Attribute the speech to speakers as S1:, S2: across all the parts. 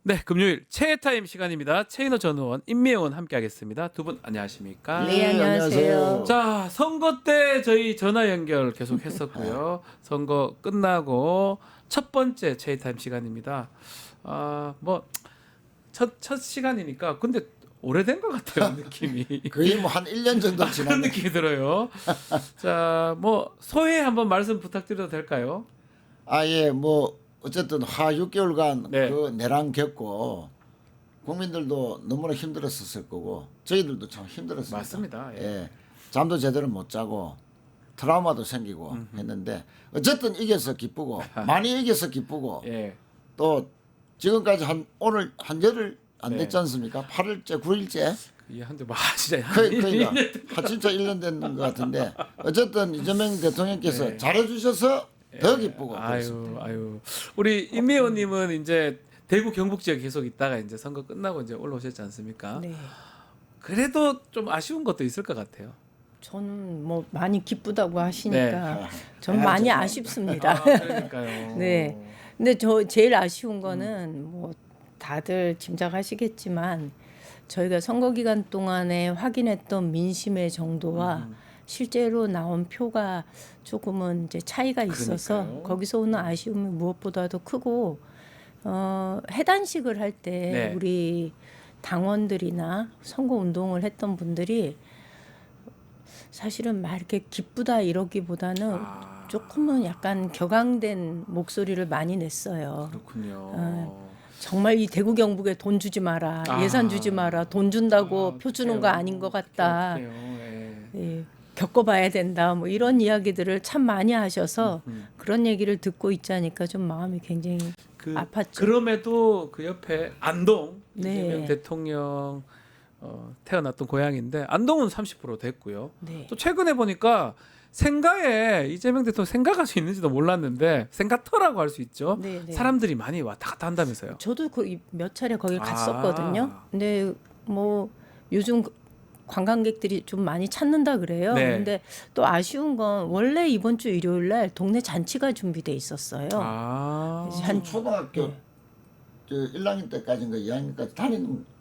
S1: 네, 금요일 최애타임 시간입니다. 최인호 전 의원, 임미애 의원 함께하겠습니다. 두 분 안녕하십니까?
S2: 네, 안녕하세요.
S1: 자, 선거 때 저희 전화 연결 계속 했었고요. 선거 끝나고 첫 번째 최애타임 시간입니다. 첫 시간이니까 근데 오래된 것 같아요, 느낌이.
S2: 거의 뭐 한 1년 정도
S1: 그런
S2: 지났네.
S1: 느낌이 들어요. 자, 소회 한번 말씀 부탁드려도 될까요?
S2: 예, 뭐 어쨌든 하 6개월간
S1: 네.
S2: 그 내랑 겪고 국민들도 너무나 힘들었을 거고 저희들도 참 힘들었습니다.
S1: 맞습니다. 예.
S2: 예, 잠도 제대로 못 자고 트라우마도 생기고 했는데 어쨌든 이겨서 기쁘고 많이 이겨서 기쁘고
S1: 예.
S2: 또 지금까지 오늘 한 열흘 안
S1: 네.
S2: 됐지 않습니까? 8일째, 9일째.
S1: 한데 진짜
S2: 그러니까 진짜 1년 됐는 것 같은데 어쨌든 이재명 대통령께서
S1: 네.
S2: 잘해주셔서 더 기쁘고 그렇습니다.
S1: 아유. 우리 임미 의원님은 이제 대구 경북 지역에 계속 있다가 이제 선거 끝나고 이제 올라오셨지 않습니까?
S3: 네.
S1: 그래도 좀 아쉬운 것도 있을 것 같아요.
S3: 저는 뭐 많이 기쁘다고 하시니까
S2: 네.
S3: 전 많이 아쉽습니다.
S1: 그러니까요.
S3: 네. 근데 저 제일 아쉬운 거는 뭐 다들 짐작하시겠지만 저희가 선거 기간 동안에 확인했던 민심의 정도와 실제로 나온 표가 조금은 이제 차이가 있어서
S1: 그러니까요.
S3: 거기서 오는 아쉬움이 무엇보다도 크고 해단식을 할 때
S1: 네.
S3: 우리 당원들이나 선거 운동을 했던 분들이 사실은 막 이렇게 기쁘다 이러기보다는 조금은 약간 격앙된 목소리를 많이 냈어요.
S1: 그렇군요.
S3: 정말 이 대구 경북에 돈 주지 마라, 예산 주지 마라, 돈 준다고 표 주는 거 아닌 것 같다. 예, 겪어봐야 된다. 뭐 이런 이야기들을 참 많이 하셔서 그런 얘기를 듣고 있자니까 좀 마음이 굉장히 아팠죠.
S1: 그럼에도 그 옆에 안동
S3: 네.
S1: 이재명 대통령 태어났던 고향인데 안동은 30% 됐고요.
S3: 네.
S1: 또 최근에 보니까 생가에 이재명 대통령 생가 가수 있는지도 몰랐는데 생가터라고 할 수 있죠.
S3: 네, 네.
S1: 사람들이 많이 왔다 갔다 한다면서요.
S3: 저도 몇 차례 거기 갔었거든요. 근데 뭐 요즘 관광객들이 좀 많이 찾는다 그래요.
S1: 네.
S3: 근데 또 아쉬운 건 원래 이번 주 일요일 날 동네 잔치가 준비돼 있었어요. 한
S2: 초등학교
S3: 네.
S2: 저 1학년 때까지인가 2학년까지 다니는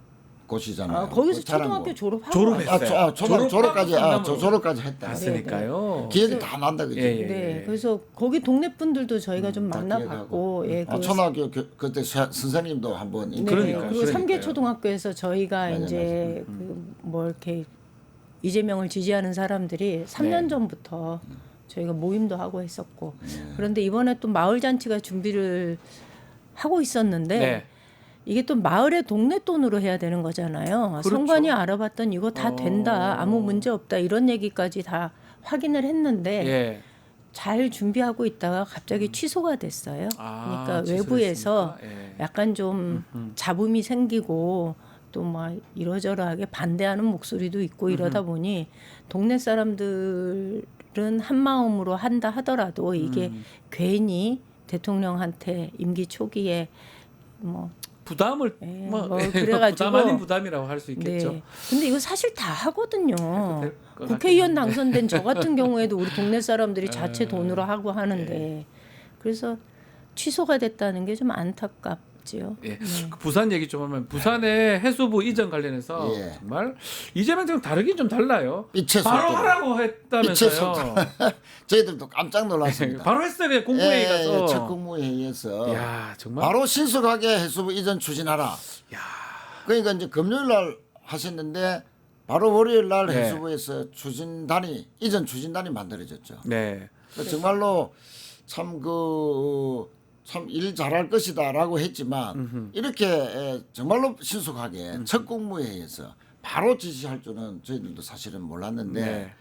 S2: 곳이잖아요.
S3: 거기서
S2: 그 잘한
S3: 초등학교
S2: 거.
S3: 졸업하고
S1: 졸업했어요.
S2: 졸업까지
S1: 졸업하고
S2: 졸업까지 했다.
S1: 갔으니까요.
S2: 기억이 다 난다 그죠?
S1: 예, 예.
S3: 네, 그래서 거기 동네 분들도 저희가 좀
S2: 다
S3: 만나봤고,
S2: 기억하고.
S3: 예,
S2: 초등학교 그때 선생님도 한번
S3: 네,
S1: 그러니까요.
S3: 그리고
S1: 그러니까요.
S3: 삼계 초등학교에서 저희가
S2: 맞아,
S3: 이제 그 뭐 이렇게 이재명을 지지하는 사람들이 3년
S1: 네.
S3: 전부터 저희가 모임도 하고 했었고, 그런데 이번에 또 마을 잔치가 준비를 하고 있었는데.
S1: 네.
S3: 이게 또 마을의 동네 돈으로 해야 되는 거잖아요.
S1: 그렇죠.
S3: 선관위 알아봤더니 이거 다 된다, 아무 문제 없다 이런 얘기까지 다 확인을 했는데
S1: 예.
S3: 잘 준비하고 있다가 갑자기 취소가 됐어요. 그러니까
S1: 취소됐습니까?
S3: 외부에서
S1: 예.
S3: 약간 좀 잡음이 생기고 또 막 이러저러하게 반대하는 목소리도 있고 이러다 보니 동네 사람들은 한 마음으로 한다 하더라도 이게 괜히 대통령한테 임기 초기에 뭐
S1: 부담을
S3: 예,
S1: 뭐
S3: 그래가지고
S1: 부담 아닌 부담이라고 할 수 있겠죠.
S3: 네. 근데 이거 사실 다 하거든요.
S1: 될 것
S3: 국회의원
S1: 같긴
S3: 당선된 저 같은 경우에도 우리 동네 사람들이 자체 돈으로 하고 하는데 그래서 취소가 됐다는 게 좀 안타깝지요.
S1: 예. 그 부산 얘기 좀 하면 부산의 해수부 이전 관련해서
S2: 예.
S1: 정말 이재명 대통령 다르긴 좀 달라요.
S2: 빛의
S1: 바로
S2: 속도로.
S1: 하라고 했다면서요.
S2: 저희들도 깜짝 놀랐습니다.
S1: 바로 했어요. 공무회의 가서.
S2: 첫 국무회의에서
S1: 야 정말.
S2: 바로 신속하게 해수부 이전 추진하라.
S1: 야.
S2: 그러니까 이제 금요일 날 하셨는데 바로 월요일 날
S1: 네.
S2: 해수부에서 이전 추진단이 만들어졌죠.
S1: 네.
S2: 그러니까 정말로 참 일 잘할 것이다라고 했지만 이렇게 정말로 신속하게 첫 국무회의에서 바로 지시할 줄은 저희들도 사실은 몰랐는데
S1: 네.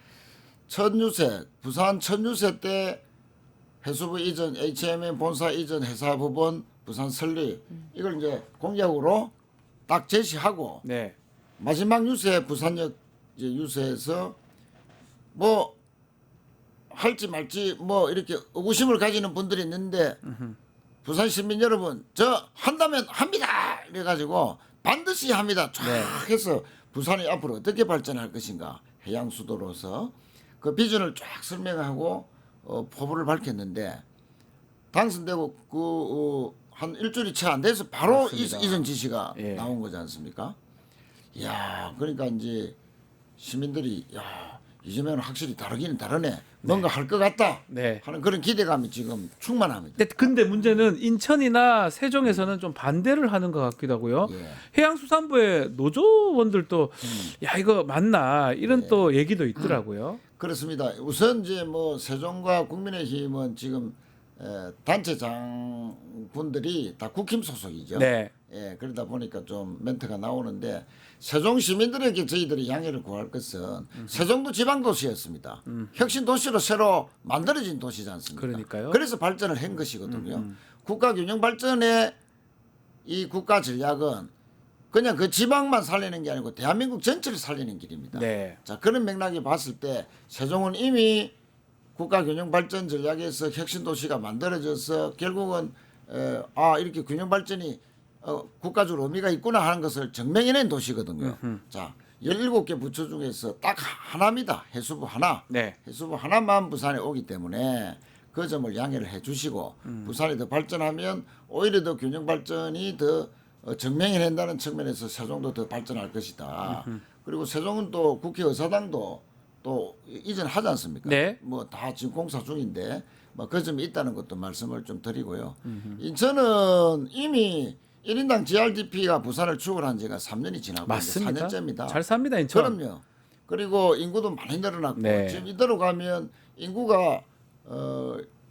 S2: 첫 유세 부산 첫 유세 때 해수부 이전 HMM 본사 이전 회사 부분 부산 설립 이걸 이제 공약으로 딱 제시하고
S1: 네.
S2: 마지막 유세 부산역 이제 유세에서 뭐 할지 말지 뭐 이렇게 의구심을 가지는 분들이 있는데 부산 시민 여러분 저 한다면 합니다 이래가지고 반드시 합니다 쫙 해서 부산이 앞으로 어떻게 발전할 것인가 해양 수도로서 그 비전을 쫙 설명하고 포부를 밝혔는데 당선되고 한 일주일이 채 안 돼서 바로
S1: 맞습니다.
S2: 이전 지시가
S1: 예.
S2: 나온 거지 않습니까? 야, 그러니까 이제 시민들이 야, 이재명은 확실히 다르기는 다르네. 뭔가 할 것 같다
S1: 네.
S2: 하는 그런 기대감이 지금 충만합니다.
S1: 근데 문제는 인천이나 세종에서는 좀 반대를 하는 것 같기도 하고요.
S2: 예.
S1: 해양수산부의 노조원들도 야 이거 맞나 이런 또 얘기도 있더라고요.
S2: 그렇습니다. 우선 이제 뭐 세종과 국민의힘은 지금 단체장분들이 다 국힘 소속이죠.
S1: 네.
S2: 예, 그러다 보니까 좀 멘트가 나오는데 세종 시민들에게 저희들이 양해를 구할 것은 세종도 지방 도시였습니다. 혁신 도시로 새로 만들어진 도시지 않습니까?
S1: 그러니까요.
S2: 그래서 발전을 한 것이거든요. 국가 균형 발전의 이 국가 전략은 그냥 그 지방만 살리는 게 아니고 대한민국 전체를 살리는 길입니다.
S1: 네.
S2: 자, 그런 맥락에 봤을 때 세종은 이미 국가 균형 발전 전략에서 혁신 도시가 만들어져서 결국은 이렇게 균형 발전이 국가적으로 의미가 있구나 하는 것을 증명해낸 도시거든요. 자, 17개 부처 중에서 딱 하나입니다. 해수부 하나.
S1: 네.
S2: 해수부 하나만 부산에 오기 때문에 그 점을 양해를 해 주시고 부산이 더 발전하면 오히려 더 균형 발전이 더 증명해낸다는 측면에서 세종도 더 발전할 것이다. 그리고 세종은 또 국회의사당도 또 이전하지 않습니까?
S1: 네.
S2: 뭐 다 지금 공사 중인데 뭐 그 점이 있다는 것도 말씀을 좀 드리고요. 인천은 이미 1인당 GRDP가 부산을 추월한 지가 3년이 지나고
S1: 맞습니다.
S2: 이제 4년째입니다.
S1: 잘 삽니다 인천.
S2: 그럼요. 그리고 인구도 많이 늘어났고
S1: 네.
S2: 지금 이대로 가면 인구가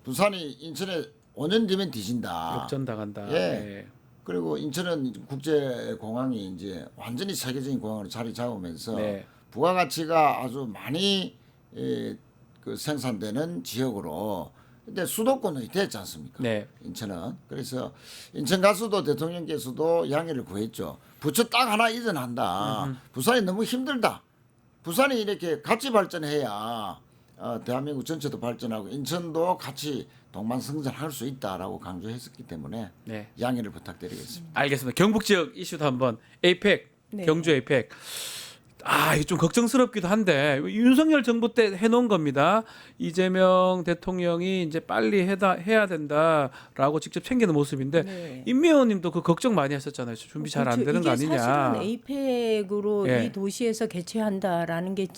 S2: 부산이 인천에 5년 뒤면 뒤진다.
S1: 역전 당한다.
S2: 예.
S1: 네.
S2: 그리고 인천은 국제 공항이 이제 완전히 세계적인 공항으로 자리 잡으면서
S1: 네.
S2: 부가가치가 아주 많이 그 생산되는 지역으로 근데 수도권이 됐지 않습니까?
S1: 네.
S2: 인천은 그래서 인천 가서도 대통령께서도 양해를 구했죠. 부처 딱 하나 이전한다. 부산이 너무 힘들다. 부산이 이렇게 같이 발전해야 대한민국 전체도 발전하고 인천도 같이 동반성장할 수 있다라고 강조했었기 때문에
S1: 네.
S2: 양해를 부탁드리겠습니다.
S1: 알겠습니다. 경북 지역 이슈도 한번 에이펙
S3: 네.
S1: 경주 에이펙 이게 좀 걱정스럽기도 한데 윤석열 정부 때 해놓은 겁니다. 이재명 대통령이 이제 빨리 해야 된다라고 직접 챙기는 모습인데
S3: 네.
S1: 임미호님도 그 걱정 많이 했었잖아요. 준비 잘 안
S3: 그렇죠.
S1: 되는 거
S3: 이게
S1: 아니냐.
S3: 사실은 에이펙으로
S1: 예.
S3: 이 도시에서 개최한다라는 게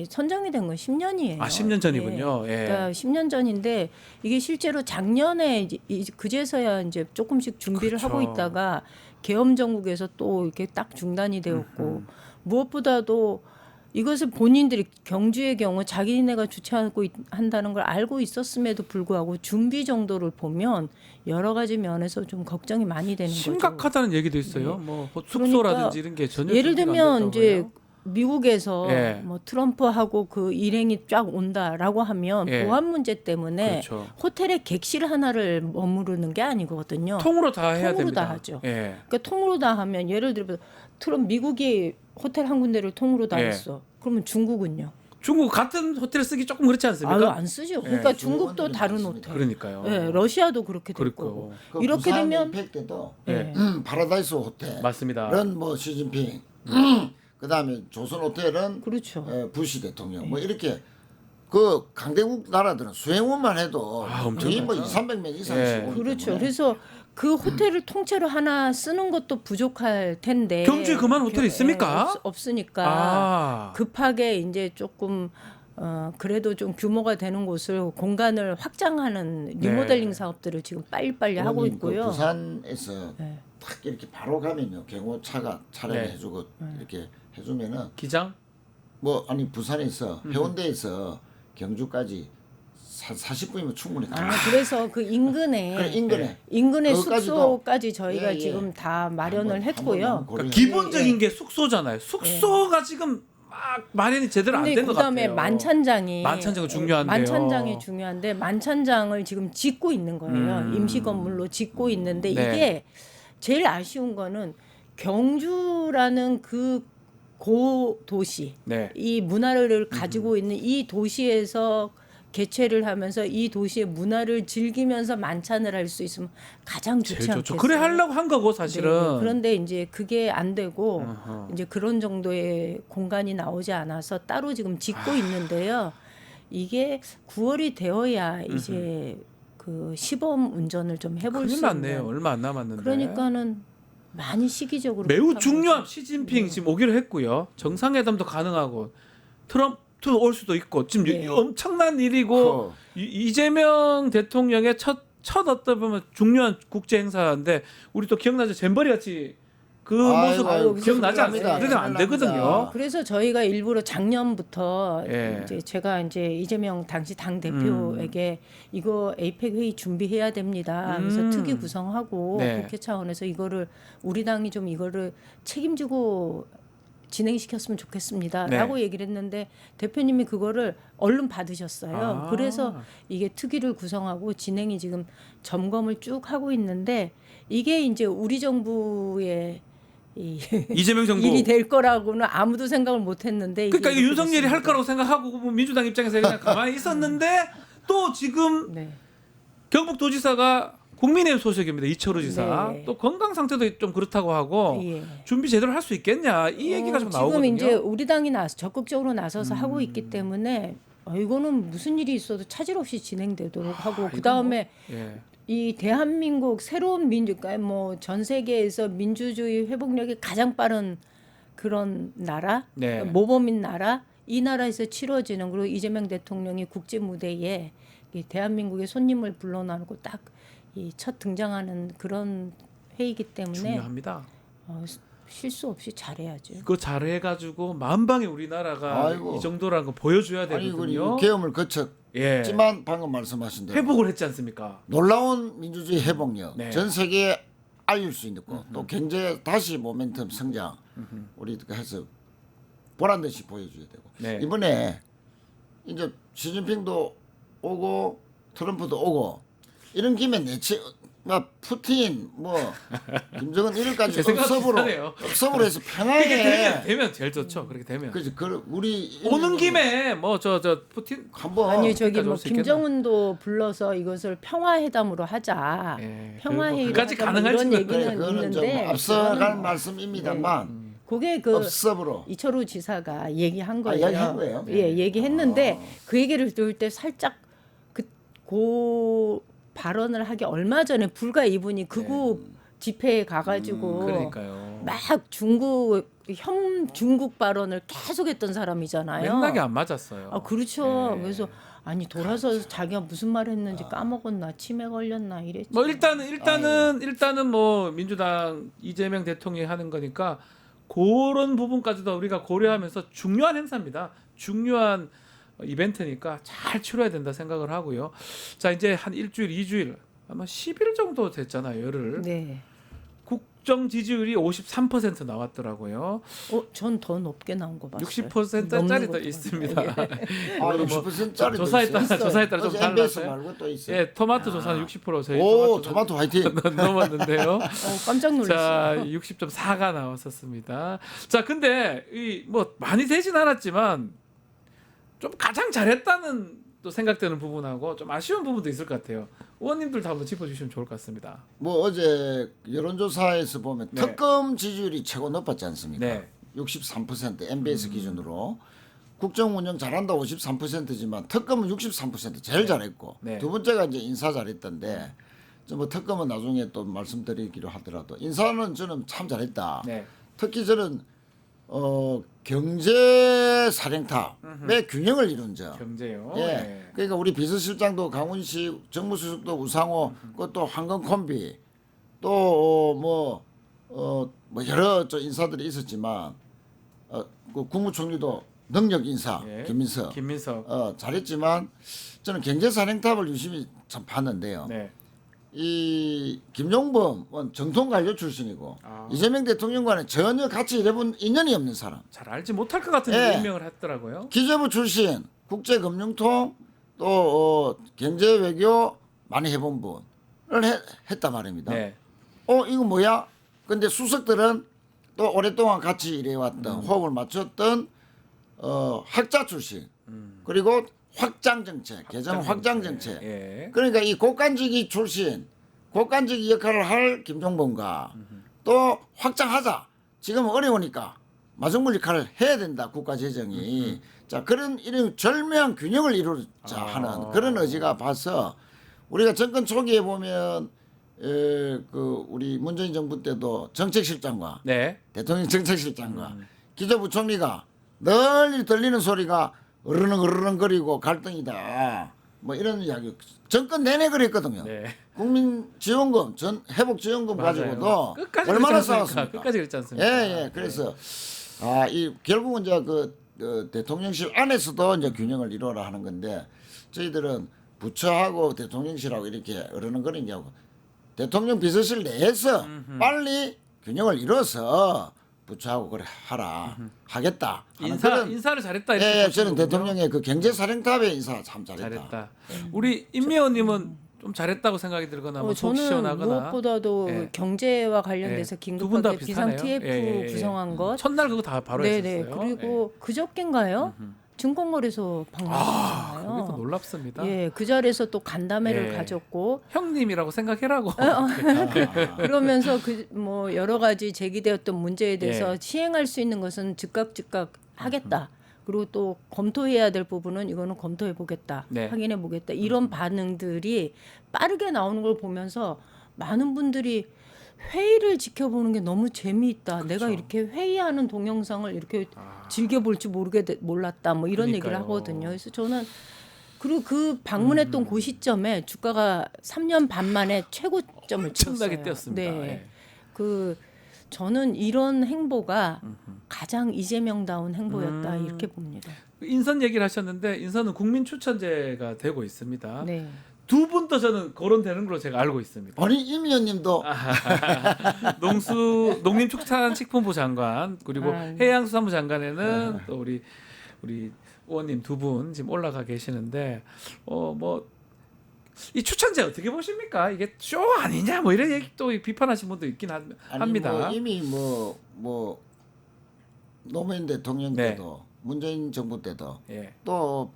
S3: 선정이 된 건 10년이에요.
S1: 10년 전이군요. 예.
S3: 그러니까 10년 전인데 이게 실제로 작년에 그제서야 이제 조금씩 준비를
S1: 그렇죠.
S3: 하고 있다가 계엄 정국에서 또 이렇게 딱 중단이 되었고 무엇보다도 이것을 본인들이 경주의 경우 자기네가 주최하고 한다는 걸 알고 있었음에도 불구하고 준비 정도를 보면 여러 가지 면에서 좀 걱정이 많이 되는 거죠.
S1: 심각하다는 얘기도 있어요.
S3: 네.
S1: 뭐 숙소라든지 이런 게 전혀
S3: 예를
S1: 준비가 안
S3: 들면
S1: 됐다고
S3: 이제
S1: 해요.
S3: 미국에서
S1: 예.
S3: 뭐 트럼프하고 그 일행이 쫙 온다라고 하면
S1: 예.
S3: 보안 문제 때문에
S1: 그렇죠.
S3: 호텔에 객실 하나를 머무르는 게 아니거든요.
S1: 통으로 다 해야
S3: 통으로
S1: 됩니다.
S3: 다 하죠.
S1: 예.
S3: 그러니까 통으로 다 하면 예를 들어 미국이 호텔 한 군데를 통으로 다
S1: 예.
S3: 했어. 그러면 중국은요?
S1: 중국 같은 호텔 쓰기 조금 그렇지 않습니까?
S3: 아유 안 쓰죠. 그러니까
S2: 예,
S3: 중국도
S2: 중국은
S3: 다른
S2: 많습니다.
S3: 호텔.
S1: 그러니까요.
S3: 예, 러시아도 그렇게 될
S1: 그렇고.
S3: 거고.
S2: 그
S3: 이렇게
S2: 부산
S3: 되면
S2: 임팩 때도
S3: 예.
S2: 파라다이스 호텔
S1: 맞습니다.
S2: 런 뭐 시진핑 그다음에 조선 호텔은
S3: 그렇죠.
S2: 부시 대통령 뭐 이렇게 그 강대국 나라들은 수행원만 해도 거의 뭐 200~300명 이상씩
S1: 예.
S2: 오기
S3: 그렇죠.
S2: 때문에
S3: 그래서 그 호텔을 통째로 하나 쓰는 것도 부족할 텐데
S1: 경주에 그만 호텔 있습니까?
S3: 없으니까 급하게 이제 조금 그래도 좀 규모가 되는 곳을 공간을 확장하는 리모델링 사업들을 지금 빨리빨리 하고
S2: 의원님,
S3: 있고요.
S2: 그 부산에서
S3: 네.
S2: 딱 이렇게 바로 가면요 경호차가 촬영해주고 이렇게 해주면은
S1: 기장?
S2: 뭐 아니 부산에서 해운대에서 경주까지 40분이면 충분히 가.
S3: 그래서 그 인근에
S2: 그래, 인근에
S3: 인근의
S2: 그것까지도-
S3: 숙소까지 저희가
S2: 예, 예.
S3: 지금 다 마련을
S2: 한번
S3: 했고요.
S2: 고려해-
S1: 기본적인 게 숙소잖아요. 숙소가 지금 막 마련이 제대로 안
S3: 근데
S1: 된 것 같아요.
S3: 그다음에 만찬장이
S1: 중요한데요.
S3: 만찬장이 중요한데 만찬장을 지금 짓고 있는 거예요. 임시 건물로 짓고 있는데
S1: 네.
S3: 이게 제일 아쉬운 거는 경주라는 그 고도시
S1: 네.
S3: 이 문화를 가지고 있는 이 도시에서 개최를 하면서 이 도시의 문화를 즐기면서 만찬을 할 수 있으면 가장 좋지
S1: 제일
S3: 않겠어요?
S1: 좋죠. 그래 하려고 한 거고 사실은.
S3: 네, 그런데 이제 그게 안 되고
S1: 어허.
S3: 이제 그런 정도의 공간이 나오지 않아서 따로 지금 짓고 있는데요. 이게 9월이 되어야 이제 그 시범 운전을 좀 해볼
S1: 큰일
S3: 수
S1: 났네요.
S3: 있는.
S1: 얼마 안 남았는데.
S3: 그러니까는 많이 시기적으로
S1: 매우
S3: 그렇게
S1: 중요한
S3: 하면서.
S1: 시진핑 지금 오기로 했고요. 정상회담도 가능하고 트럼프 올 수도 있고 지금
S3: 네.
S1: 엄청난 일이고 이재명 대통령의 첫 어떤 보면 중요한 국제 행사인데 우리 또 기억나죠? 잼버리 같이 그 모습 기억나지 않습니까? 그래서 안 되거든요.
S3: 그래서 저희가 일부러 작년부터
S1: 예.
S3: 이제 제가 이제 이재명 당시 당 대표에게 이거 에이펙 회의 준비해야 됩니다. 그래서 특위 구성하고
S1: 네.
S3: 국회 차원에서 이거를 우리 당이 좀 이거를 책임지고 진행시켰으면 좋겠습니다라고
S1: 네.
S3: 얘기를 했는데 대표님이 그거를 얼른 받으셨어요.
S1: 아.
S3: 그래서 이게 특위를 구성하고 진행이 지금 점검을 쭉 하고 있는데 이게 이제 우리 정부의
S1: 이재명 정부.
S3: 일이 될 거라고는 아무도 생각을 못 했는데
S1: 그러니까 이게
S3: 이렇게
S1: 윤석열이
S3: 됐습니다.
S1: 할 거라고 생각하고 뭐 민주당 입장에서 그냥 가만히 있었는데 또 지금
S3: 네.
S1: 경북도지사가 국민의힘 소속입니다. 이철우 지사.
S3: 네.
S1: 또 건강 상태도 좀 그렇다고 하고
S3: 예.
S1: 준비 제대로 할 수 있겠냐 이 얘기가 좀 나오거든요.
S3: 지금 이제 우리 당이 적극적으로 나서서 하고 있기 때문에 이거는 무슨 일이 있어도 차질 없이 진행되도록 하고 그 다음에
S1: 예.
S3: 이 대한민국 새로운 민주가 뭐 전 세계에서 민주주의 회복력이 가장 빠른 그런 나라,
S1: 네.
S3: 모범인 나라, 이 나라에서 치러지는 그리고 이재명 대통령이 국제 무대에 이 대한민국의 손님을 불러나고 딱 이 첫 등장하는 그런 회의이기 때문에
S1: 중요합니다.
S3: 실수 없이 잘해야죠.
S1: 그거 잘해가지고 만방에 우리나라가
S2: 아이고.
S1: 이 정도라는 거 보여줘야
S2: 아니 우리
S1: 되거든요.
S2: 계엄을 거쳤지만
S1: 예.
S2: 방금 말씀하신 대로
S1: 회복을 했지 않습니까?
S2: 놀라운 민주주의 회복력
S1: 네.
S2: 전 세계에 알릴 수 있고 또 경제 다시 모멘텀 성장 우리가 해서 보란 듯이 보여줘야 되고
S1: 네.
S2: 이번에 이제 시진핑도 오고 트럼프도 오고 이런 김에 내치 푸틴 뭐 김정은 이럴까지
S1: 제 생각
S2: 업섭으로
S1: 비슷하네요.
S2: 업섭으로 해서
S1: 그렇게
S2: 편하게
S1: 되면 제일 좋죠. 그렇게 되면
S2: 그지 그 우리
S1: 오는 김에 뭐 저 푸틴
S2: 한번
S3: 아니 저기
S1: 그러니까
S3: 뭐
S1: 올수 있겠나?
S3: 김정은도 불러서 이것을 평화회담으로 하자.
S1: 예,
S3: 평화회의로
S1: 그까지
S3: 하자. 뭐
S1: 가능할지는
S3: 이런
S2: 그래,
S3: 얘기는
S2: 그거는 좀
S3: 있는데
S2: 앞서갈
S3: 그거는 뭐
S2: 말씀입니다만
S3: 그게 그
S2: 업섭으로
S3: 이철우 지사가 얘기한 거예요.
S2: 이야기한 거예요?
S3: 예, 얘기했는데 그 얘기를 들을 때 살짝 그 발언을 하기 얼마 전에 불과 이분이 극우 집회에 가가지고
S1: 그러니까요.
S3: 막 중국 발언을 계속했던 사람이잖아요.
S1: 맥락이 안 맞았어요.
S3: 아 그렇죠.
S1: 예.
S3: 그래서 아니 돌아서 자기가 무슨 말 했는지 까먹었나 치매 걸렸나 이랬지.
S1: 뭐 일단은 뭐 민주당 이재명 대통령이 하는 거니까 그런 부분까지도 우리가 고려하면서 중요한 행사입니다. 중요한 이벤트니까 잘 치러야 된다 생각을 하고요. 자 이제 한 일주일, 2주일 아마 10일 정도 됐잖아요. 열흘.
S3: 네.
S1: 국정 지지율이 53% 나왔더라고요.
S3: 전 더 높게 나온 거 봤어요.
S1: 60%짜리도 있습니다.
S2: 아 60%짜리
S1: 조사에 따라 좀
S2: MBS
S1: 달랐어요.
S2: 말고 또 있어요.
S1: 예, 토마토 조사는 60% 저희
S2: 오 토마토 화이팅.
S1: 넘었는데요.
S3: 깜짝 놀랐어요.
S1: 자, 60.4가 나왔었습니다. 자, 근데 이 뭐 많이 되진 않았지만 좀 가장 잘했다는 또 생각되는 부분하고 좀 아쉬운 부분도 있을 것 같아요. 의원님들 다 한번 짚어주시면 좋을 것 같습니다.
S2: 뭐 어제 여론조사에서 보면
S1: 네.
S2: 특검 지지율이 최고 높았지 않습니까?
S1: 네.
S2: 63% MBS 기준으로 국정 운영 잘한다 53%지만 특검은 63% 제일 잘했고
S1: 네.
S2: 두 번째가 이제 인사 잘했던데 뭐 특검은 나중에 또 말씀드리기로 하더라도 인사는 저는 참 잘했다.
S1: 네.
S2: 특히 저는 경제 사령탑의 균형을 이룬 점.
S1: 경제요.
S2: 예.
S1: 네.
S2: 그러니까 우리 비서실장도 강훈식, 정무수석도 우상호, 그것도 황금 콤비, 또 뭐 여러 저 인사들이 있었지만 그 국무총리도 능력 인사
S1: 예.
S2: 김민석,
S1: 김민석.
S2: 잘했지만 저는 경제 사령탑을 유심히 참 봤는데요.
S1: 네.
S2: 이 김용범은 정통 관료 출신이고 이재명 대통령과는 전혀 같이 일해본 인연이 없는 사람.
S1: 잘 알지 못할 것 같은
S2: 예.
S1: 임명을 했더라고요.
S2: 기재부 출신, 국제금융통 또 경제 외교 많이 해본 분을 했단 말입니다.
S1: 네.
S2: 이거 뭐야? 근데 수석들은 또 오랫동안 같이 일해왔던 호흡을 맞췄던 학자 출신 그리고 확장 정책, 개정 확장 정책.
S1: 예.
S2: 그러니까 이 국간직이 출신, 국간직 역할을 할 김종범과 또 확장하자. 지금 어려우니까 마중물 역할을 해야 된다. 국가 재정이. 자 그런 이런 절묘한 균형을 이루자 하는 그런 의지가 봐서 우리가 정권 초기에 보면 그 우리 문재인 정부 때도 정책실장과
S1: 네.
S2: 대통령 정책실장과 기조부총리가 널리 들리는 소리가 으르렁거리고 갈등이다. 뭐 이런 이야기 정권 내내 그랬거든요.
S1: 네.
S2: 국민지원금 회복지원금
S1: 맞아요.
S2: 가지고도
S1: 끝까지
S2: 얼마나
S1: 그랬지 않습니까?
S2: 싸웠습니까?
S1: 끝까지 그랬지 않습니까?
S2: 예. 그래서 이 결국은 이제 그 대통령실 안에서도 이제 균형을 이루어라 하는 건데 저희들은 부처하고 대통령실하고 이렇게 어르는거리는 게 하고 대통령 비서실 내에서 빨리 균형을 이뤄서 부처하고 그래 하라 하겠다 하는 그런
S1: 인사를 잘했다 이렇게
S2: 예,
S1: 보시는
S2: 저는
S1: 거군요.
S2: 대통령의 그 경제사령탑의 인사 참 잘했다.
S1: 잘했다. 우리 임미호님은 좀 잘했다고 생각이 들거나 뭐 속
S3: 저는
S1: 시원하거나
S3: 무엇보다도
S1: 예.
S3: 경제와 관련돼서
S1: 예. 두분다
S3: 긴급하게 비상
S1: 비슷하네요.
S3: TF
S1: 예.
S3: 구성한 것.
S1: 첫날 그거 다 바로
S3: 네네.
S1: 했었어요.
S3: 그리고 그저께인가요? 증권거래소
S1: 그게 더
S3: 방문하셨잖아요.
S1: 놀랍습니다.
S3: 예, 그 자리에서 또 간담회를
S1: 예.
S3: 가졌고
S1: 형님이라고 생각해라고.
S3: 그러면서 그 뭐 여러 가지 제기되었던 문제에 대해서
S1: 예.
S3: 시행할 수 있는 것은 즉각 하겠다. 그리고 또 검토해야 될 부분은 이거는 검토해 보겠다.
S1: 네.
S3: 확인해 보겠다. 이런 반응들이 빠르게 나오는 걸 보면서 많은 분들이 회의를 지켜보는 게 너무 재미있다. 내가 이렇게 회의하는 동영상을 이렇게 즐겨볼 줄 몰랐다. 뭐 이런 얘기를
S1: 그러니까요.
S3: 하거든요. 그래서 저는 그리고 그 방문했던 그 시점에 주가가 3년 반 만에 최고점을
S1: 엄청나게
S3: 찍었어요.
S1: 뛰었습니다.
S3: 네.
S1: 예.
S3: 그 저는 이런 행보가 가장 이재명다운 행보였다 이렇게 봅니다.
S1: 인선 얘기를 하셨는데 인선은 국민 추천제가 되고 있습니다.
S3: 네.
S1: 두 분 더 저는 거론되는 걸로 제가 알고 있습니다.
S2: 아니 임 의원님도
S1: 농림축산식품부 장관 그리고
S3: 아,
S1: 해양수산부 장관에는 또 우리 의원님 두 분 지금 올라가 계시는데 뭐 이 추천제 어떻게 보십니까? 이게 쇼 아니냐 뭐 이런 얘기 또 비판하시는 분도 있긴 합니다.
S2: 뭐 이미 뭐 노무현 대통령
S1: 네.
S2: 때도 문재인 정부 때도
S1: 예.
S2: 또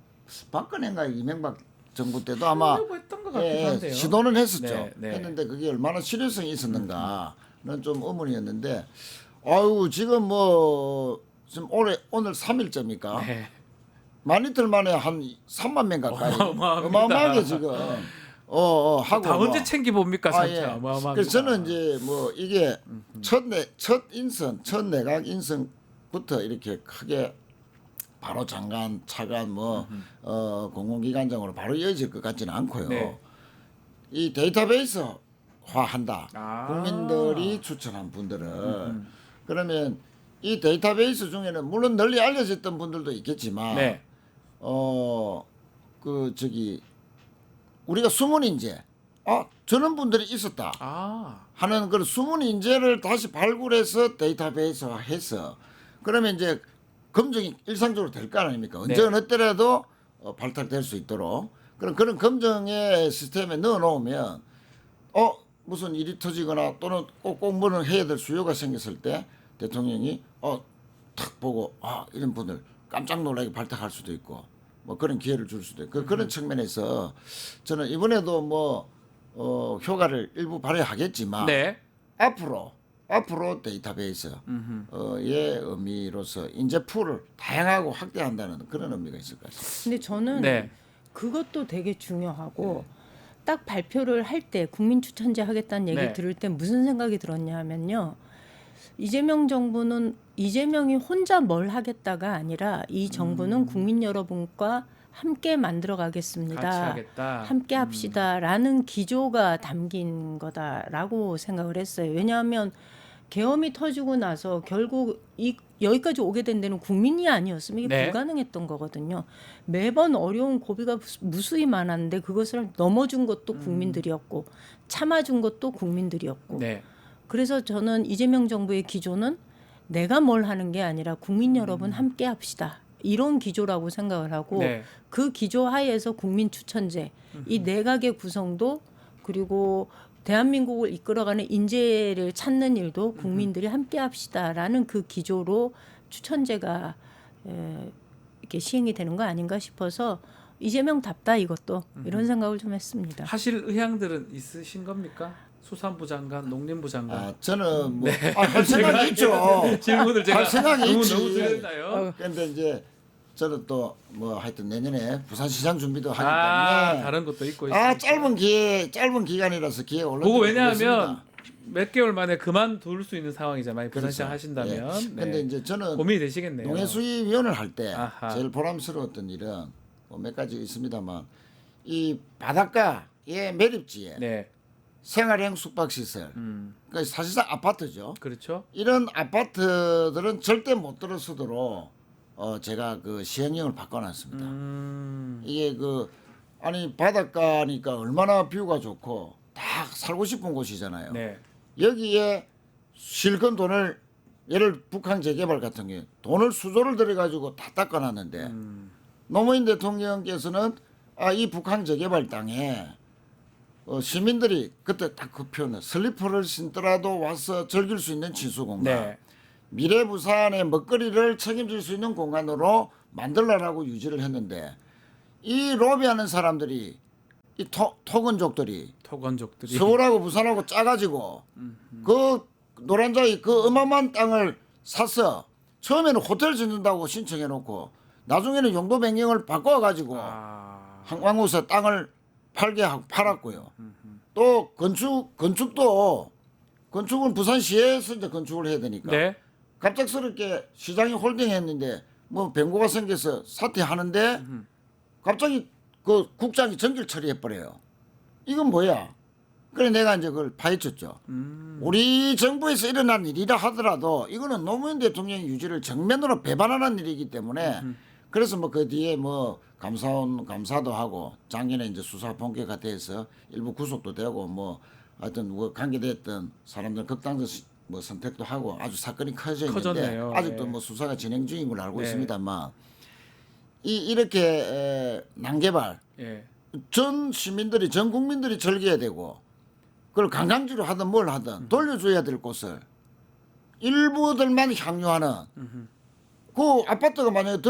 S2: 박근혜가 이명박 정부 때도 아마
S1: 하려고 했던 것 같기도 한데요.
S2: 시도는 했었죠.
S1: 네, 네.
S2: 했는데 그게 얼마나 실효성이 있었는가는 좀 의문이었는데 아유 지금 뭐 지금 오늘 3일째입니까?
S1: 네.
S2: 만 이틀 만에 한 3만 명 가까이
S1: 어마어마합니다.
S2: 어마어마하게 지금 하고
S1: 다 언제 챙겨 봅니까, 진짜.
S2: 예.
S1: 어마어마합니다.
S2: 그래서 저는 이제 뭐 이게 첫 내각 인선부터 이렇게 크게 바로 장관, 차관 공공기관장으로 바로 이어질 것 같지는 않고요.
S1: 네.
S2: 이 데이터베이스화한다.
S1: 아.
S2: 국민들이 추천한 분들은 그러면 이 데이터베이스 중에는 물론 널리 알려졌던 분들도 있겠지만
S1: 네.
S2: 우리가 숨은 인재 저런 분들이 있었다 하는 그런 숨은 인재를 다시 발굴해서 데이터베이스화해서 그러면 이제 검증이 일상적으로 될 거 아닙니까? 언제
S1: 네.
S2: 어느 때라도 발탁될 수 있도록 그런 검증의 시스템에 넣어놓으면 무슨 일이 터지거나 또는 꼭 공부를 해야 될 수요가 생겼을 때 대통령이 탁 보고 이런 분들 깜짝 놀라게 발탁할 수도 있고 뭐 그런 기회를 줄 수도 있고 그런 측면에서 저는 이번에도 뭐 효과를 일부 발휘하겠지만
S1: 네.
S2: 앞으로 데이터베이스의 의미로서 인재 풀을 다양하고 확대한다는 그런 의미가 있을 것 같습니다.
S3: 근데 저는
S1: 네.
S3: 그것도 되게 중요하고 딱 발표를 할 때 국민 추천제 하겠다는 얘기
S1: 네.
S3: 들을 때 무슨 생각이 들었냐면요. 이재명 정부는 이재명이 혼자 뭘 하겠다가 아니라 이 정부는 국민 여러분과 함께 만들어 가겠습니다.
S1: 같이 하겠다.
S3: 함께 합시다라는 기조가 담긴 거다라고 생각을 했어요. 왜냐하면 계엄이 터지고 나서 결국 여기까지 오게 된 데는 국민이 아니었으면 이게
S1: 네.
S3: 불가능했던 거거든요. 매번 어려운 고비가 무수히 많았는데 그것을 넘어준 것도 국민들이었고 참아준 것도 국민들이었고
S1: 네.
S3: 그래서 저는 이재명 정부의 기조는 내가 뭘 하는 게 아니라 국민 여러분 함께 합시다. 이런 기조라고 생각을 하고
S1: 네.
S3: 그 기조 하에서 국민 추천제 이 내각의 구성도 그리고 대한민국을 이끌어가는 인재를 찾는 일도 국민들이 함께 합시다라는 그 기조로 추천제가 이렇게 시행이 되는 거 아닌가 싶어서 이재명답다 이것도 이런 생각을 좀 했습니다.
S1: 하실 의향들은 있으신 겁니까? 수산부 장관, 농림부 장관.
S2: 저는 할 생각이 있죠.
S1: 질문을 제가
S2: 할 생각이
S1: 너무
S2: 있지.
S1: 드렸나요?
S2: 그런데 이제 저는 또 뭐 하여튼 내년에 부산시장 준비도 하기
S1: 아,
S2: 때문에
S1: 다른 것도 있고
S2: 짧은 기간이라서 기회 올려.
S1: 그거 왜냐하면 몇 개월 만에 그만둘 수 있는 상황이잖아요. 만약 부산시장
S2: 그렇죠.
S1: 하신다면. 네.
S2: 근데 이제 저는
S1: 고민이 되시겠네요.
S2: 농해수위원을 할 때
S1: 아하.
S2: 제일 보람스러웠던 일은 뭐몇 가지 있습니다만 이 바닷가의 매립지에
S1: 네.
S2: 생활형 숙박시설, 그러니까 사실상 아파트죠.
S1: 그렇죠.
S2: 이런 아파트들은 절대 못 들어서도록 제가 그 시행령을 바꿔놨습니다. 이게 그 아니 바닷가니까 얼마나 뷰가 좋고 딱 살고 싶은 곳이잖아요.
S1: 네.
S2: 여기에 실컷 돈을 예를 북한 재개발 같은 경우 돈을 수조를 들여가지고 다 닦아놨는데 노무현 대통령께서는 이 북한 재개발 땅에 시민들이 그때 딱 그 표현을 슬리퍼를 신더라도 와서 즐길 수 있는 친수공간,
S1: 네.
S2: 미래 부산의 먹거리를 책임질 수 있는 공간으로 만들라라고 유지를 했는데 이 로비하는 사람들이 이 토건족들이
S1: 토건족들이
S2: 서울하고 부산하고 짜가지고 그 노란자이 그 어마어마한 땅을 사서 처음에는 호텔 짓는다고 신청해놓고 나중에는 용도 변경을 바꿔가지고 한광우서 땅을 팔게 하고 팔았고요. 또 건축은 부산시에서 이제 건축을 해야 되니까
S1: 네.
S2: 갑작스럽게 시장이 홀딩했는데 뭐 변고가 생겨서 사퇴하는데 갑자기 그 국장이 전기를 처리해 버려요. 이건 뭐야? 그래 내가 이제 그걸 파헤쳤죠. 우리 정부에서 일어난 일이라 하더라도 이거는 노무현 대통령의 유지를 정면으로 배반하는 일이기 때문에 그래서 뭐 그 뒤에 뭐 감사도 하고 작년에 이제 수사 본격화 돼서 일부 구속도 되고 뭐 하여튼 뭐 관계됐던 사람들 극단적 뭐 선택도 하고 아주 사건이 커졌는데
S1: 커졌네요.
S2: 아직도
S1: 네.
S2: 뭐 수사가 진행 중인 걸로 알고
S1: 네.
S2: 있습니다만 이렇게 난개발
S1: 예.
S2: 전 시민들이 전 국민들이 즐겨야 되고 그걸 관광지로 하든 뭘 하든 돌려줘야 될 곳을 일부들만 향유하는 그 아파트가 만약에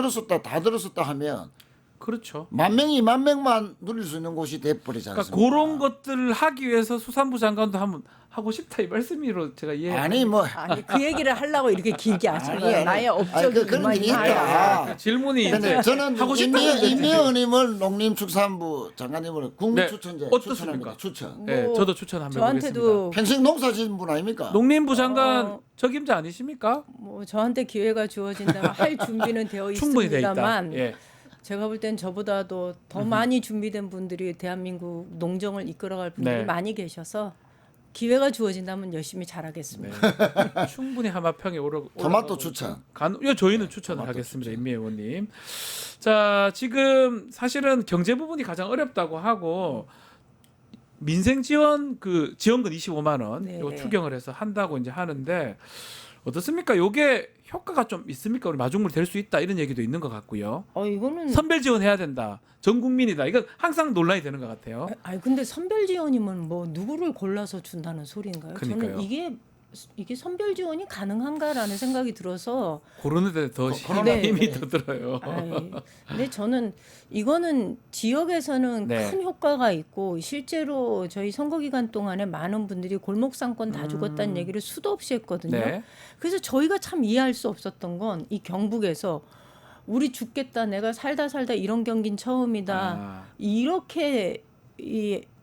S2: 다 들었었다 하면
S1: 그렇죠.
S2: 만 명만 누릴 수 있는 곳이 돼버리지 않습니까?
S1: 그러니까 그런 것들을 하기 위해서 수산부 장관도 한번 하고 싶다 이 말씀으로 제가 이해.
S2: 아니 뭐
S3: 아니 그 얘기를 하려고 이렇게 길게 하신 거예요.
S2: 아니.
S3: 나의
S2: 아니,
S3: 업적이
S2: 그런 일이
S3: 이만이야.
S2: 있다.
S1: 질문이
S2: 근데
S1: 이제
S2: 저는
S1: 하고 싶다는
S2: 임미영님을 농림축산부 장관님을 국무추천제
S1: 네, 어떻습니까?
S2: 추천합니다. 추천.
S1: 네,
S3: 뭐
S1: 저도 추천 한번 해보겠습니다.
S3: 저한테도
S2: 평생 농사 지은 분 아닙니까?
S1: 농림부 장관 적임자 아니십니까?
S3: 뭐 저한테 기회가 주어진다면 할 준비는 되어
S1: 충분히 돼 있다.
S3: 있습니다만
S1: 예.
S3: 제가 볼 땐 저보다도 더 많이 준비된 분들이 대한민국 농정을 이끌어갈 분들이
S1: 네.
S3: 많이 계셔서 기회가 주어진다면 열심히 잘하겠습니다.
S1: 네. 충분히 하마평에
S2: 토마토 추천.
S1: 저희는 추천을 하겠습니다. 임미 의원님. 자, 지금 사실은 경제 부분이 가장 어렵다고 하고 민생 지원 그 지원금 25만 원
S3: 네.
S1: 이거 추경을 해서 한다고 이제 하는데 어떻습니까? 요게 효과가 좀 있습니까? 우리 마중물 될 수 있다 이런 얘기도 있는 것 같고요.
S3: 이거는
S1: 선별 지원해야 된다. 전 국민이다. 이거 항상 논란이 되는 것 같아요.
S3: 아니 근데 선별 지원이면 뭐 누구를 골라서 준다는 소리인가요?
S1: 그러니까요.
S3: 저는 이게 선별 지원이 가능한가라는 생각이 들어서
S1: 고르는 데 더
S3: 네.
S1: 힘이 더 들어요.
S3: 근데 저는 이거는 지역에서는
S1: 네.
S3: 큰 효과가 있고 실제로 저희 선거 기간 동안에 많은 분들이 골목 상권 다 죽었다는 얘기를 수도 없이 했거든요.
S1: 네.
S3: 그래서 저희가 참 이해할 수 없었던 건 이 경북에서 우리 죽겠다 내가 살다 이런 경기는 처음이다 이렇게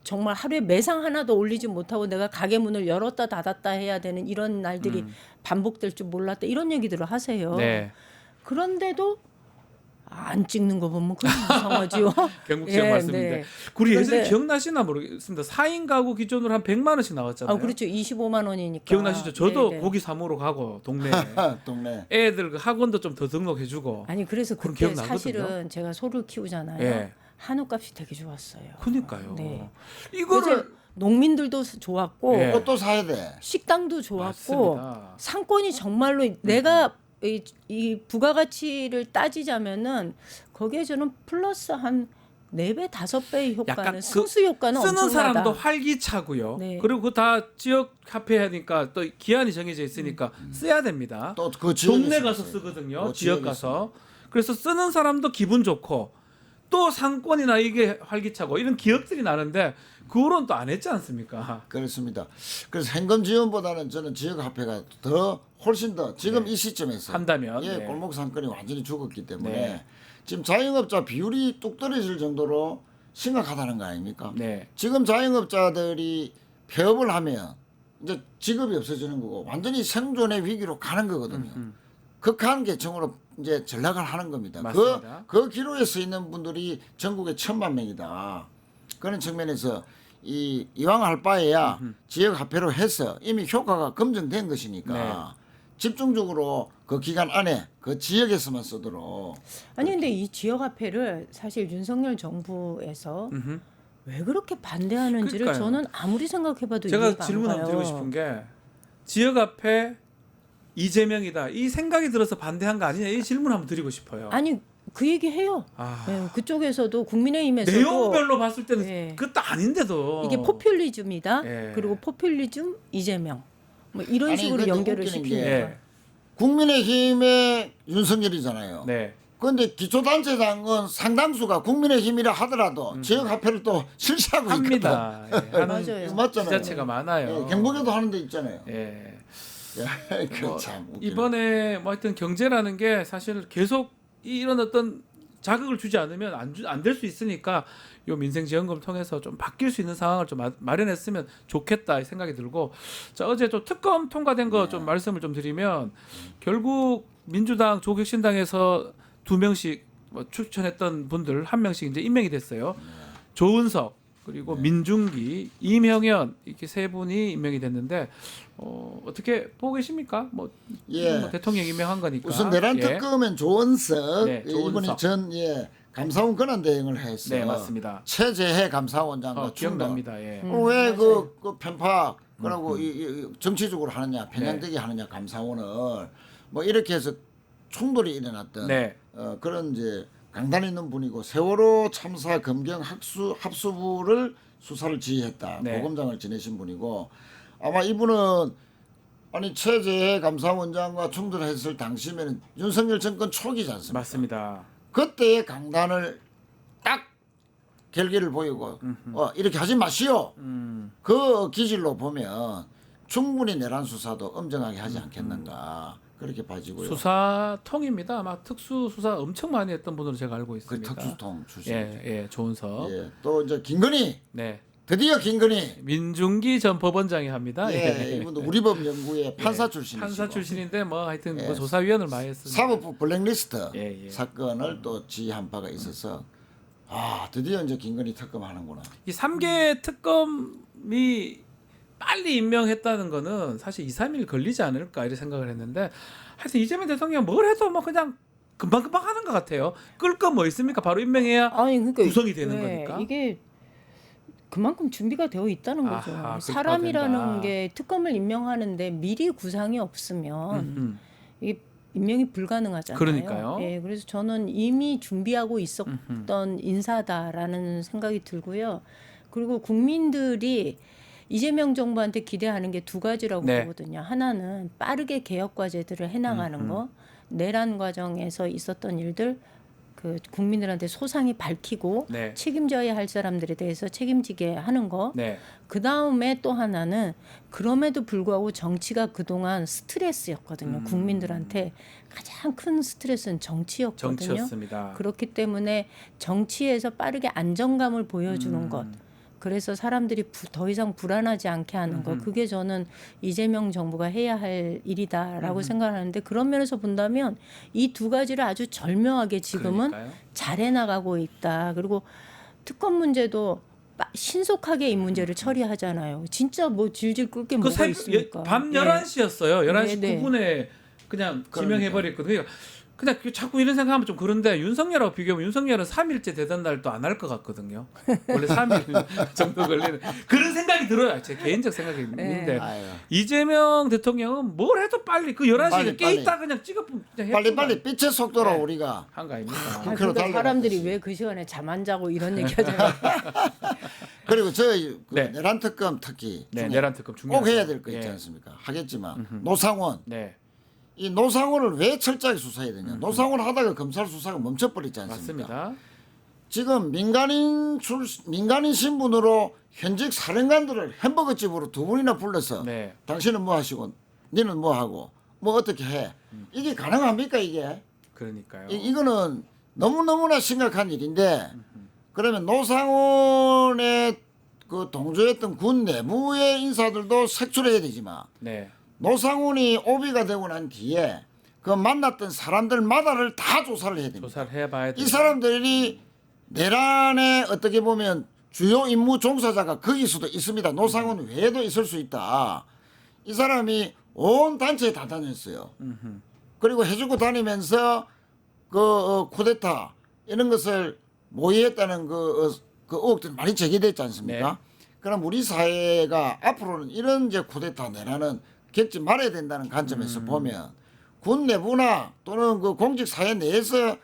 S3: 정말 하루에 매상 하나도 올리지 못하고 내가 가게 문을 열었다 닫았다 해야 되는 이런 날들이 반복될 줄 몰랐다 이런 얘기들을 하세요.
S1: 네.
S3: 그런데도 안 찍는 거 보면 그게 이상하지요.
S1: 경북 지역
S3: 예,
S1: 말씀인데
S3: 네.
S1: 우리 예전에
S3: 그런데-
S1: 기억나시나 모르겠습니다. 4인 가구 기준으로 한 100만 원씩 나왔잖아요.
S3: 그렇죠. 25만 원이니까.
S1: 기억나시죠? 저도
S3: 네, 네.
S1: 고기 사모로 가고 동네에
S2: 동네.
S1: 애들 그 학원도 좀 더 등록해주고.
S3: 아니 그래서
S1: 그건
S3: 그때
S1: 기억나거든요.
S3: 사실은 제가 소를 키우잖아요.
S1: 예.
S3: 한우값이 되게 좋았어요.
S1: 그러니까요.
S3: 네.
S1: 이거를
S3: 그래서 농민들도 좋았고
S1: 예.
S2: 그것도 사야 돼.
S3: 식당도 좋았고
S1: 맞습니다.
S3: 상권이 정말로 내가 이 부가가치를 따지자면은 거기에 저는 플러스 한 4배, 5배의
S1: 약간
S3: 효과는
S1: 그
S3: 승수 효과는
S1: 쓰는
S3: 엄청나다.
S1: 사람도 활기차고요.
S3: 네.
S1: 그리고 그 다 지역 화폐하니까 또 기한이 정해져 있으니까 써야 됩니다.
S2: 또 그
S1: 동네 가서 쓰거든요. 지역 가서. 그래서 쓰는 사람도 기분 좋고 또 상권이나 이게 활기차고 이런 기억들이 나는데 그 후로는 또 안 했지 않습니까?
S2: 그렇습니다. 그래서 현금 지원보다는 저는 지역화폐가 더 훨씬 더 지금 이 시점에서
S1: 한다면,
S2: 예,
S1: 네.
S2: 골목 상권이 완전히 죽었기 때문에
S1: 네.
S2: 지금 자영업자 비율이 뚝 떨어질 정도로 심각하다는 거 아닙니까?
S1: 네.
S2: 지금 자영업자들이 폐업을 하면 이제 직업이 없어지는 거고 완전히 생존의 위기로 가는 거거든요. 극한 계층으로 이제 전락을 하는 겁니다.
S1: 맞습니다.
S2: 그 기로에 서 있는 분들이 전국에 1,000만 명이다. 그런 측면에서 이왕 할 바에야 지역 화폐로 해서 이미 효과가 검증된 것이니까
S1: 네.
S2: 집중적으로 그 기간 안에 그 지역에서만 쓰도록.
S3: 아니 근데 이 지역화폐를 사실 윤석열 정부에서 왜 그렇게 반대하는지를
S1: 그러니까요.
S3: 저는 아무리 생각해봐도
S1: 제가
S3: 이해가 안
S1: 질문 한번
S3: 가요.
S1: 드리고 싶은 게 지역 앞에 이재명이다 이 생각이 들어서 반대한 거 아니냐 이 질문 한번 드리고 싶어요.
S3: 아니 그 얘기 해요.
S1: 아,
S3: 예, 그쪽에서도 국민의힘에서도
S1: 내용별로 봤을 때는
S3: 예.
S1: 그것도 아닌데도
S3: 이게 포퓰리즘이다.
S1: 예.
S3: 그리고 포퓰리즘 이재명 뭐 이런
S2: 아니,
S3: 식으로
S2: 근데
S3: 연결을
S2: 웃기는 게
S3: 시키니까.
S1: 예.
S2: 국민의힘의 윤석열이잖아요.
S1: 네.
S2: 그런데 기초단체장은 상당수가 국민의힘이라 하더라도 지역 화폐를 또 실시하고
S1: 합니다. 예, 하는
S3: 맞아요.
S2: 있거든. 맞잖아요.
S1: 지자체가 많아요.
S2: 예, 경북에도 하는 데 있잖아요.
S1: 예.
S2: 그 참 웃기네.
S1: 이번에 뭐 하여튼 경제라는 게 사실 계속 이런 어떤 자극을 주지 않으면 안 될 수 있으니까 요 민생지원금을 통해서 좀 바뀔 수 있는 상황을 좀 마련했으면 좋겠다 이 생각이 들고 자 어제 좀 특검 통과된 거 좀 말씀을 좀 드리면 결국 민주당 조국혁신당에서 2명씩 뭐 추천했던 분들 1명씩 이제 임명이 됐어요. 조은석 그리고 민중기, 이명현 이렇게 세 분이 임명이 됐는데 어떻게 보고 계십니까? 뭐,
S2: 예.
S1: 뭐 대통령 임명한 거니까.
S2: 우선 내란
S1: 예.
S2: 특검은 조은석
S1: 네,
S2: 이분이
S1: 조은석.
S2: 전 감사원 권한 대행을 했어요.
S1: 네, 맞습니다.
S2: 최재해 감사원장과
S1: 기억납니다. 예.
S3: 맞아요.
S2: 왜그 편파 그러고 이 정치적으로 하느냐 편향되게 하느냐 감사원을 뭐 이렇게 해서 충돌이 일어났던
S1: 네.
S2: 그런 이제 강단 있는 분이고 세월호 참사 검경 합수부를 수사를 지휘했다.
S1: 네.
S2: 보검장을 지내신 분이고 아마 이분은 아니 최재해 감사원장과 충돌했을 당시면은 윤석열 정권 초기지 않습니까?
S1: 맞습니다.
S2: 그때의 강단을 딱 결기를 보이고 이렇게 하지 마시오. 그 기질로 보면 충분히 내란 수사도 엄정하게 하지 않겠는가 그렇게 봐지고요.
S1: 수사통입니다. 아마 특수 수사 엄청 많이 했던 분으로 제가 알고
S2: 그
S1: 있습니다.
S2: 특수통 출신.
S1: 예, 조은석.
S2: 예. 또 이제 김건희
S1: 네.
S2: 드디어 김건희.
S1: 민중기 전 법원장이 합니다.
S2: 예, 이분도 우리 법 연구의 판사 출신이시고
S1: 판사 출신인데 뭐 하여튼
S2: 예.
S1: 뭐 조사위원을 많이 했습니다.
S2: 사법부 블랙리스트
S1: 예.
S2: 사건을 또 지휘한 바가 있어서 드디어 이제 김건희 특검하는구나.
S1: 이 3개 특검이 빨리 임명했다는 거는 사실 2, 3일 걸리지 않을까 이렇게 생각을 했는데 하여튼 이재명 대통령 뭘 해도 뭐 그냥 금방금방 하는 것 같아요. 끌 거 뭐 있습니까? 바로 임명해야
S3: 아니 그러니까
S1: 구성이 되는
S3: 네,
S1: 거니까.
S3: 이게 그만큼 준비가 되어 있다는 거죠.
S1: 아하, 그렇게
S3: 사람이라는
S1: 된다.
S3: 게 특검을 임명하는데 미리 구상이 없으면 이게 임명이 불가능하잖아요.
S1: 그러니까요.
S3: 예, 그래서 저는 이미 준비하고 있었던 인사다라는 생각이 들고요. 그리고 국민들이 이재명 정부한테 기대하는 게 두 가지라고
S1: 네.
S3: 보거든요. 하나는 빠르게 개혁 과제들을 해나가는 거, 내란 과정에서 있었던 일들 그 국민들한테 소상히 밝히고
S1: 네.
S3: 책임져야 할 사람들에 대해서 책임지게 하는 거.
S1: 네.
S3: 그 다음에 또 하나는 그럼에도 불구하고 정치가 그동안 스트레스였거든요. 국민들한테 가장 큰 스트레스는 정치였거든요.
S1: 정치였습니다.
S3: 그렇기 때문에 정치에서 빠르게 안정감을 보여주는 것. 그래서 사람들이 더 이상 불안하지 않게 하는 것. 그게 저는 이재명 정부가 해야 할 일이다라고 생각하는데 그런 면에서 본다면 이 두 가지를 아주 절묘하게 지금은
S1: 그러니까요.
S3: 잘해 나가고 있다. 그리고 특검 문제도 신속하게 이 문제를 처리하잖아요. 진짜 뭐 질질 끌 게
S1: 그
S3: 뭐가 있습니까?
S1: 밤
S3: 예.
S1: 11시였어요. 11시
S3: 네, 네.
S1: 9분에 그냥 지명해버렸거든요. 그냥 자꾸 이런 생각하면 좀 그런데 윤석열하고 비교하면 윤석열은 3일째 되던 날도 안 할 것 같거든요. 원래 3일 정도 걸리는 그런 생각이 들어요. 제 개인적 생각이 있는데
S2: 아유.
S1: 이재명 대통령은 뭘 해도 빨리 그 11시에
S2: 빨리,
S1: 깨있다 그냥 찍어보면
S2: 빨리 빛의 속도로
S1: 네.
S2: 우리가
S1: 한 거 아닙니까?
S3: 아,
S2: 그로
S3: 그러니까
S2: 달려갔지.
S3: 사람들이 왜 그 시간에 잠 안 자고 이런 얘기 하잖아요.
S2: 그리고 저희 그
S1: 네.
S2: 내란 특검 특히
S1: 네,
S2: 중에
S1: 내란 특검 중요하죠.
S2: 꼭 해야 될 거 있지
S1: 예.
S2: 않습니까? 하겠지만 노상원
S1: 네,
S2: 이 노상원을 왜 철저하게 수사해야 되냐? 노상원 하다가 검찰 수사가 멈춰버리지 않습니까?
S1: 맞습니다.
S2: 지금 민간인 신분으로 현직 사령관들을 햄버거 집으로 두 분이나 불러서
S1: 네.
S2: 당신은 뭐 하시고 니는 뭐 하고 뭐 어떻게 해? 이게 가능합니까 이게?
S1: 그러니까요.
S2: 이거는 너무너무나 심각한 일인데 그러면 노상원의 그 동조했던 군 내부의 인사들도 색출해야 되지만
S1: 네.
S2: 노상원이 오비가 되고 난 뒤에 그 만났던 사람들마다를 다 조사를 해야 됩니다.
S1: 조사를 해봐야 돼.
S2: 이 사람들이 내란에 어떻게 보면 주요 임무 종사자가 거기 수도 있습니다. 노상원 외에도 있을 수 있다. 이 사람이 온 단체에 다 다녔어요. 그리고 해주고 다니면서 그 쿠데타 이런 것을 모의했다는 그 의혹들이 많이 제기됐지 않습니까?
S1: 네.
S2: 그럼 우리 사회가 앞으로는 이런 이제 쿠데타 내란은 겪지 말아야 된다는 관점에서 보면 군 내부나 또는 그 공직 사회 내에서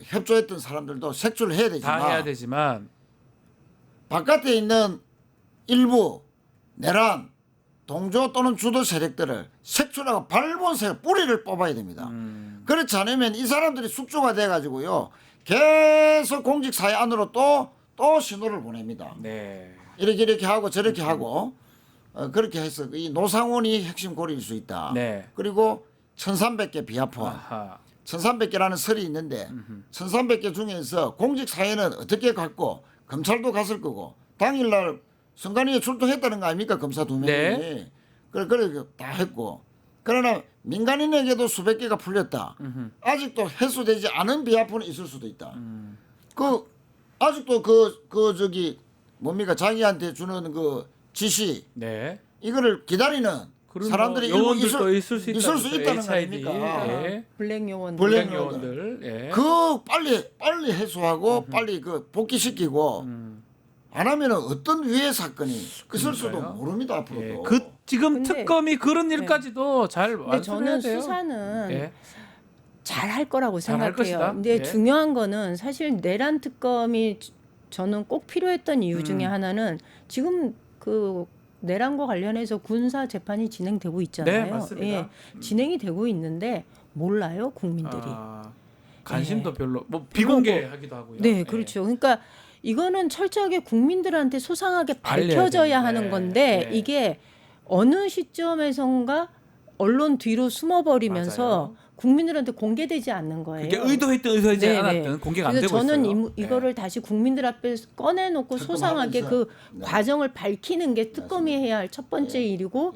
S2: 협조했던 사람들도 색출을 해야 되지만
S1: 다 해야 되지만
S2: 바깥에 있는 일부 내란 동조 또는 주도 세력들을 색출하고 발본색 뿌리를 뽑아야 됩니다. 그렇지 않으면 이 사람들이 숙주가 돼가지고요 계속 공직 사회 안으로 또 신호를 보냅니다.
S1: 네.
S2: 이렇게 하고 저렇게 하고 그렇게 해서 이 노상원이 핵심 고리일 수 있다.
S1: 네.
S2: 그리고 1300개 비하폰
S1: 아하.
S2: 1300개라는 설이 있는데 1300개 중에서 공직 사회는 어떻게 갔고 검찰도 갔을 거고 당일날 선관위에 출동했다는 거 아닙니까 검사 두 명이.
S1: 네.
S2: 그래 다 했고 그러나 민간인에게도 수백 개가 풀렸다. 아직도 해소되지 않은 비하폰이 있을 수도 있다. 그 아직도 그 저기 뭡니까 자기한테 주는 그 지시
S1: 네.
S2: 이거를 기다리는
S1: 그런
S2: 사람들이
S1: 뭐
S2: 일부
S1: 요원들도 있을 수
S2: 있을 수 있다는 거
S1: HID,
S2: 아닙니까?
S1: 예.
S3: 블랙 요원
S2: 블랙
S1: 요원들. 예.
S2: 그 빨리 해소하고 빨리 그 복귀시키고 안 하면은 어떤 위해 사건이 있을 수도
S1: 그러니까요.
S2: 모릅니다 앞으로도.
S1: 예. 그 지금
S3: 근데-
S1: 특검이 그런 일까지도 잘
S3: 근데
S1: 완수해야
S3: 저는
S1: 돼요.
S3: 수사는
S1: 예.
S3: 잘 할 거라고
S1: 잘할
S3: 생각해요.
S1: 것이다.
S3: 근데
S1: 예.
S3: 중요한 거는 사실 내란 특검이 저는 꼭 필요했던 이유 중에 하나는 지금 그 내란과 관련해서 군사 재판이 진행되고 있잖아요.
S1: 네, 맞습니다.
S3: 진행이 되고 있는데 몰라요 국민들이.
S1: 관심도
S3: 예.
S1: 별로 뭐 비공개하기도 하고요.
S3: 네,
S1: 예.
S3: 그렇죠. 그러니까 이거는 철저하게 국민들한테 소상하게
S1: 알려야
S3: 밝혀져야
S1: 되는데.
S3: 하는 건데
S1: 네.
S3: 이게 어느 시점에선가 언론 뒤로 숨어버리면서
S1: 맞아요.
S3: 국민들한테 공개되지 않는 거예요.
S1: 그게 의도했든 의도하지
S3: 네, 네.
S1: 않았든 공개가 안 되고
S3: 그래서 저는
S1: 있어요.
S3: 이거를 다시 국민들 앞에 꺼내놓고 소상하게 그
S2: 네.
S3: 과정을 밝히는 게 특검이 해야 할 첫 번째 일이고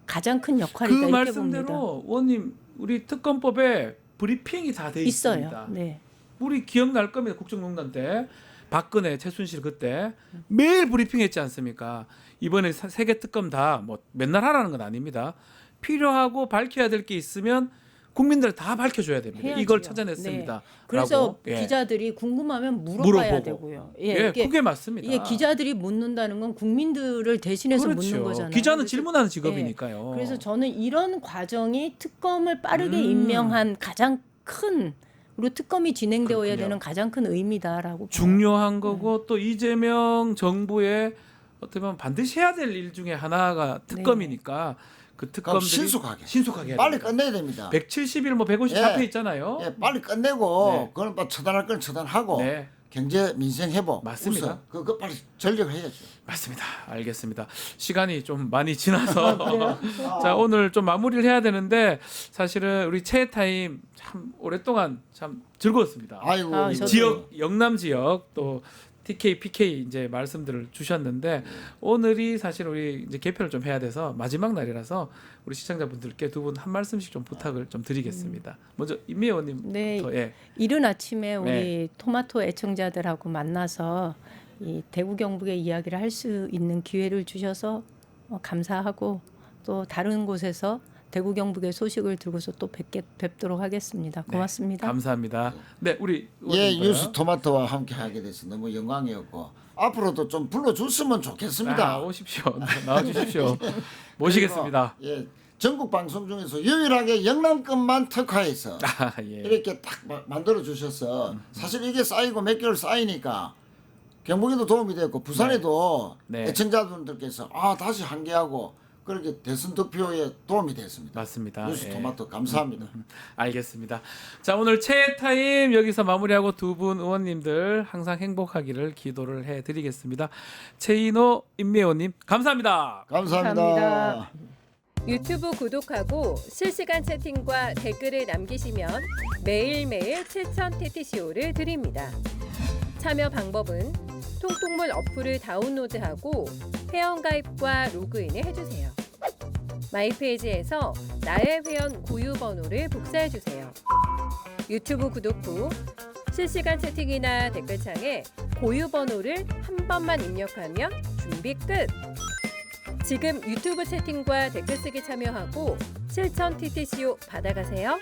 S3: 가장 큰
S1: 그
S3: 역할이다 이렇게
S1: 말씀대로
S3: 봅니다.
S1: 의원님 우리 특검법에 브리핑이 다 돼 있습니다.
S3: 있어요. 네.
S1: 우리 기억날 겁니다. 국정농단 때 박근혜, 최순실 그때 매일 브리핑했지 않습니까? 이번에 세 개 특검 다 뭐 맨날 하라는 건 아닙니다. 필요하고 밝혀야 될 게 있으면 국민들 다 밝혀줘야 됩니다.
S3: 해야지요.
S1: 이걸 찾아냈습니다.
S3: 네. 그래서
S1: 라고. 예.
S3: 기자들이 궁금하면 물어봐야
S1: 물어보고.
S3: 되고요.
S1: 예,
S3: 이게,
S1: 그게 맞습니다.
S3: 이게 기자들이 묻는다는 건 국민들을 대신해서
S1: 그렇죠.
S3: 묻는 거잖아요.
S1: 기자는
S3: 그래서-
S1: 질문하는 직업이니까요.
S3: 그래서 저는 이런 과정이 특검을 빠르게
S1: 음.
S3: 임명한 가장 큰 그리고 특검이 진행되어야
S1: 그렇군요.
S3: 되는 가장 큰 의미다라고 봐요.
S1: 중요한 거고 또 이재명 정부의 어떻게 보면 반드시 해야 될 일 중에 하나가 특검이니까 그
S2: 그럼
S1: 특검들이
S2: 신속하게
S1: 해야
S2: 빨리
S1: 됩니다.
S2: 끝내야 됩니다.
S1: 170일 뭐 150
S2: 예.
S1: 잡혀 있잖아요.
S2: 예, 빨리 끝내고
S1: 네.
S2: 그건 뭐 처단할 건 처단하고
S1: 네.
S2: 경제 민생 회복
S1: 맞습니다.
S2: 우선 그거 빨리 전력을 해야죠.
S1: 맞습니다. 알겠습니다. 시간이 좀 많이 지나서 자 오늘 좀 마무리를 해야 되는데 사실은 우리 최애 타임 참 오랫동안 참 즐거웠습니다.
S2: 아이고
S3: 아,
S2: 이거
S3: 저도-
S1: 지역 영남 지역 또 TK, PK 이제 말씀들을 주셨는데 오늘이 사실 우리 이제 개표를 좀 해야 돼서 마지막 날이라서 우리 시청자분들께 두 분 한 말씀씩 좀 부탁을 좀 드리겠습니다. 먼저 임미 의원님,
S3: 네,
S1: 예,
S3: 이른 아침에 우리
S1: 네.
S3: 토마토 애청자들하고 만나서 이 대구 경북의 이야기를 할 수 있는 기회를 주셔서 감사하고 또 다른 곳에서 대구 경북의 소식을 들고서 또 뵙도록 하겠습니다. 고맙습니다.
S1: 감사합니다. 네, 우리
S2: 예
S1: 의원님
S2: 뉴스 토마토와 함께 하게 돼서 너무 영광이었고 앞으로도 좀 불러줬으면 좋겠습니다.
S1: 아, 오십시오. 나와주십시오. 모시겠습니다.
S2: 예 전국 방송 중에서 유일하게 영남권만 특화해서
S1: 아, 예.
S2: 이렇게 딱 만들어 주셔서 사실 이게 쌓이고 몇 개월 쌓이니까 경북에도 도움이 됐고 부산에도
S1: 네.
S2: 애청자분들께서 아 다시 한계하고 그렇게 대선 투표에 도움이 됐습니다.
S1: 맞습니다.
S2: 뉴스
S1: 예.
S2: 토마토 감사합니다.
S1: 알겠습니다. 자, 오늘 최애 타임 여기서 마무리하고 두 분 의원님들 항상 행복하기를 기도를 해드리겠습니다. 최인호 임미호님 감사합니다.
S2: 감사합니다.
S3: 감사합니다.
S4: 유튜브 구독하고 실시간 채팅과 댓글을 남기시면 매일매일 7천 TTCO를 드립니다. 참여 방법은 통통물 어플을 다운로드하고 회원가입과 로그인을 해주세요. 마이페이지에서 나의 회원 고유 번호를 복사해주세요. 유튜브 구독 후 실시간 채팅이나 댓글창에 고유 번호를 한 번만 입력하면 준비 끝! 지금 유튜브 채팅과 댓글 쓰기 참여하고 실천 TTCO 받아가세요.